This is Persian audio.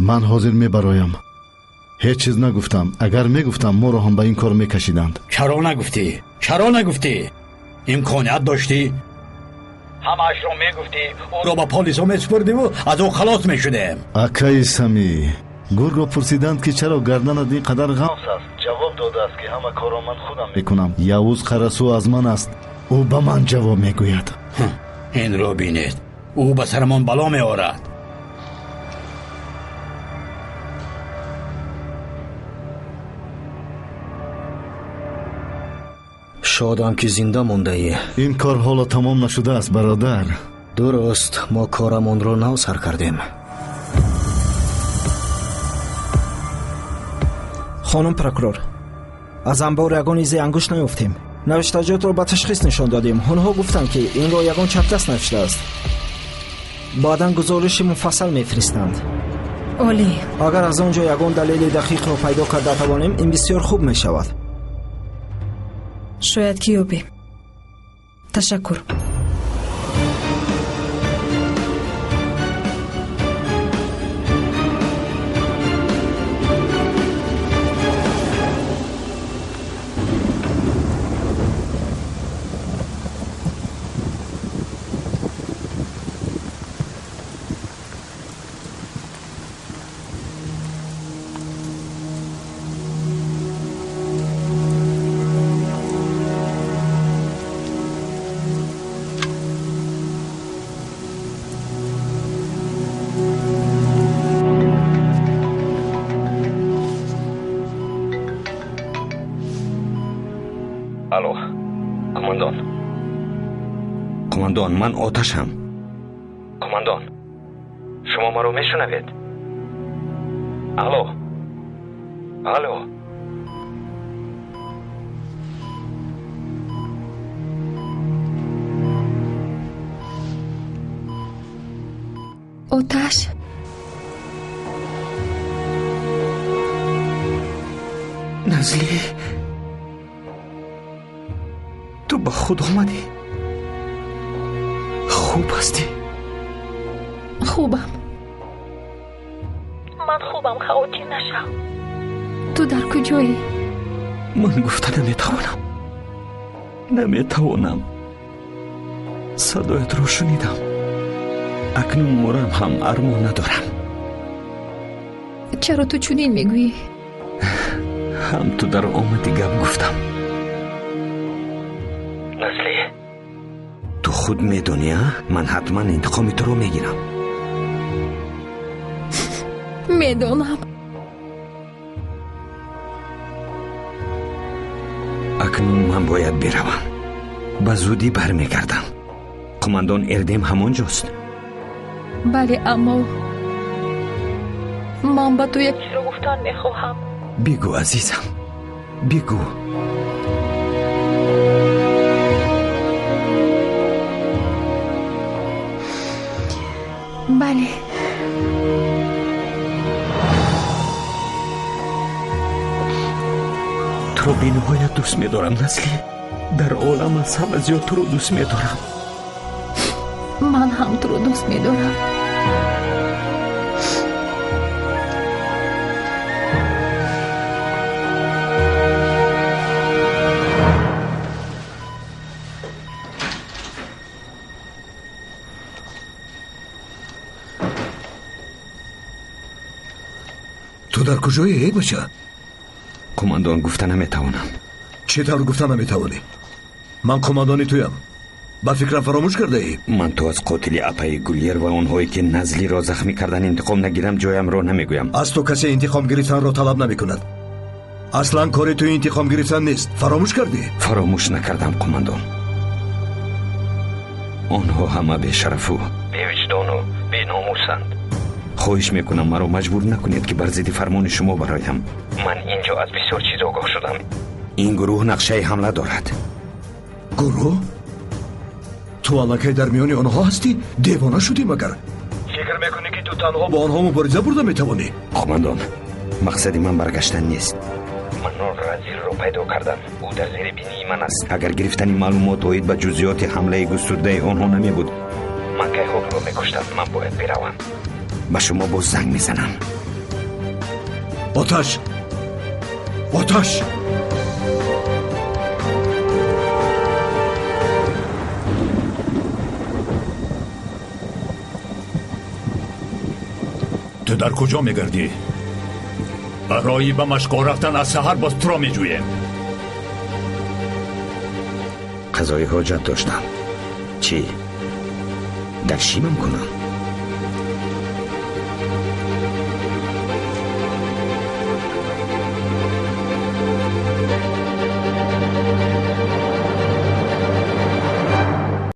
من حاضر میبرایم. هیچ چیز نگفتم. اگر میگفتم ما رو هم به این کار میکشیدند. چرا نگفتی؟ چرا نگفتی؟ امکانیت داشتی؟ همه‌اش رو میگفتی، او رو با پلیس ها میسپردی و از او خلاص میشدیم. اکای سمی گرگ رو پرسیدند که چرا گردنت اینقدر غمس است. جواب داده است که همه کارا من خودم میکنم. یوز خرسو از من است. او به من جواب میگوید. این رو بینید، او به سرمان بلا میآورد. شادم که زنده مونده ای. این کار حالا تمام نشده است برادر. درست، ما کارمون رو نو سر کردیم. خانم پروکورور، از انبار یگان ایزی انگوش نیفتیم. نوشتجات رو به تشخیص نشان دادیم. اونها گفتن که این رو یگان چپ دست نوشته است. بعداً گزارش مفصل میفرستند. عالی. اگر از اونجا یگان دلیل دقیق رو پیدا کرده توانیم این بسیار خوب می شود. شاید که یابیم. تشکر. الو کماندان، من آتشم. کماندان، شما ما رو میشنوید؟ الو آتش. نزلی، تو با خود آمدی؟ خوب هستی؟ خوبم. من خوبم، خواهی نشم. تو در کجایی؟ من گفته نمیتوانم. صدایت رو شنیدم. اکنون مرم هم ارمان ندارم. چرا تو چنین میگویی؟ هم تو در آمدی گپ گفتم. نزلی، تو خود میدونی من حتما انتقام تو رو میگیرم. میدونم. اکنون من باید بروم. به زودی برمیگردم. کماندان اردم همانجاست. بله، اما من با تو یک چیز رو گفتن میخواهم. بگو عزیزم، بگو. بله. تو رو بینهایت دوست میدارم نزلی. در عالم از همه زیاد تو رو دوست میدارم. من هم تو رو دوست میدارم. تو در کجایی ای بچه؟ کماندان گفته نمیتوانم. چطور گفته نمیتوانی؟ من کماندانی تویم. با فکرم فراموش کرده ای؟ من تو از قاتل اپای گولیر و اونهایی که نزلی را زخمی کردن انتقام نگیرم جایم را نمیگویم. از تو کسی انتقام گرفتن را طلب نمی کند. اصلا کاری تو انتقام گرفتن نیست. فراموش کردی؟ فراموش نکردم کماندان. آنها همه به شرف و به وجدان و به ناموسند. خواهش میکنم مرا مجبور نکنید که بر ضد فرمان شما برایم. من اینجا از بسیار چیز آگاه شدم. این گروه نقشه حمله دارد. گروه؟ تو الکی در میان آنها هستی؟ دیوانه شدی مگر؟ فکر میکنی که تو تنها با آنها مبارزه برده میتوانی؟ کماندان، مقصد من برگشتن نیست. من رازی رو پیدا کردم. او در زیر بینی من است. اگر گرفتن معلومات و به جزئیات حمله گسترده آنها نمی بود، من که خود رو میکشتم. من باید بروم. به شما باز زنگ میزنم. آتش آتش تو در کجا میگردی؟ برای به مشقا رفتن از سحر باز تو را میجویم. قضای حاجت داشتم. چی؟ در شیمم کنم؟